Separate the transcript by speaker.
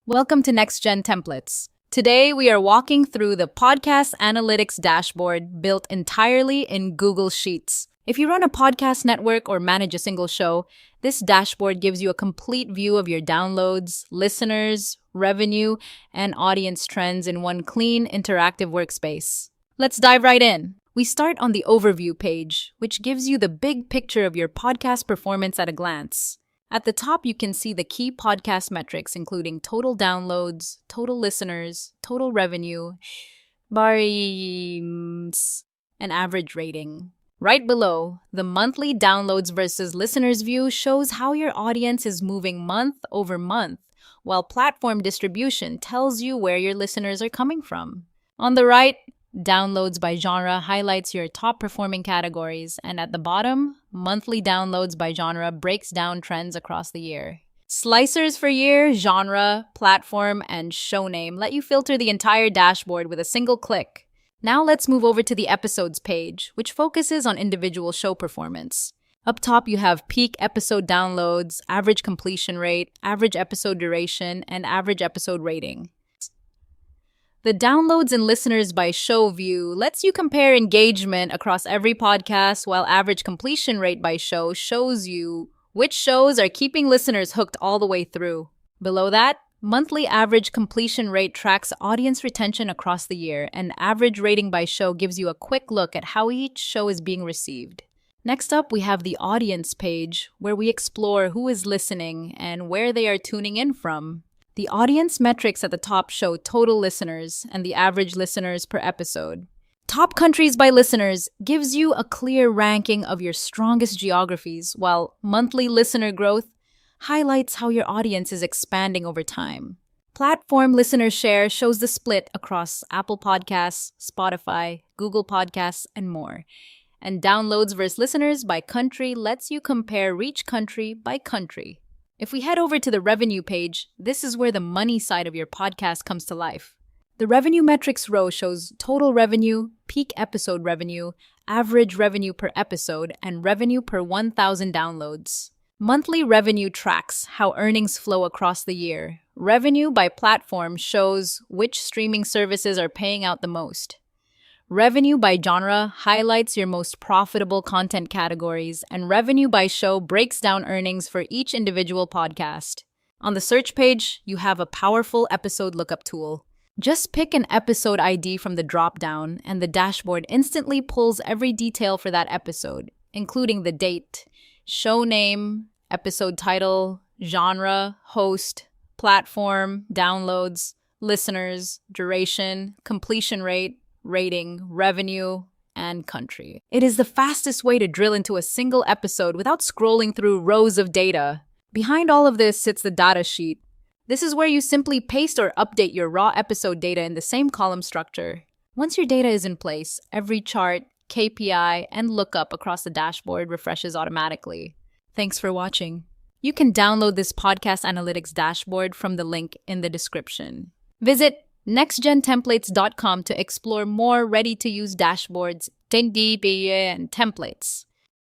Speaker 1: Welcome to Next Gen Templates. Today, we are walking through the podcast analytics dashboard built entirely in Google Sheets. If you run a podcast network or manage a single show, this dashboard gives you a complete view of your downloads, listeners, revenue, and audience trends in one clean, interactive workspace. Let's dive right in. We start on the overview page, which gives you the big picture of your podcast performance at a glance. At the top, you can see the key podcast metrics, including total downloads, total listeners, total revenue, bars, and average rating. Right below, the monthly downloads versus listeners view shows how your audience is moving month over month, while platform distribution tells you where your listeners are coming from. On the right, downloads by genre highlights your top performing categories, and at the bottom, monthly downloads by genre breaks down trends across the year. Slicers for year, genre, platform, and show name let you filter the entire dashboard with a single click. Now let's move over to the episodes page, which focuses on individual show performance. Up top, you have peak episode downloads, average completion rate, average episode duration, and average episode rating. The downloads and listeners by show view lets you compare engagement across every podcast, while average completion rate by show shows you which shows are keeping listeners hooked all the way through. Below that, monthly average completion rate tracks audience retention across the year, and average rating by show gives you a quick look at how each show is being received. Next up, we have the audience page, where we explore who is listening and where they are tuning in from. The audience metrics at the top show total listeners and the average listeners per episode. Top countries by listeners gives you a clear ranking of your strongest geographies, while monthly listener growth highlights how your audience is expanding over time. Platform listener share shows the split across Apple Podcasts, Spotify, Google Podcasts, and more. And downloads versus listeners by country lets you compare each country by country. If we head over to the revenue page, this is where the money side of your podcast comes to life. The revenue metrics row shows total revenue, peak episode revenue, average revenue per episode, and revenue per 1,000 downloads. Monthly revenue tracks how earnings flow across the year. Revenue by platform shows which streaming services are paying out the most. Revenue by genre highlights your most profitable content categories, and revenue by show breaks down earnings for each individual podcast. On the search page, you have a powerful episode lookup tool. Just pick an episode ID from the drop-down, and the dashboard instantly pulls every detail for that episode, including the date, show name, episode title, genre, host, platform, downloads, listeners, duration, completion rate, rating, revenue, and country. It is the fastest way to drill into a single episode without scrolling through rows of data. Behind all of this sits the data sheet. This is where you simply paste or update your raw episode data in the same column structure. Once your data is in place, every chart, KPI, and lookup across the dashboard refreshes automatically. Thanks for watching. You can download this podcast analytics dashboard from the link in the description. Visit nextgentemplates.com to explore more ready-to-use dashboards, and templates.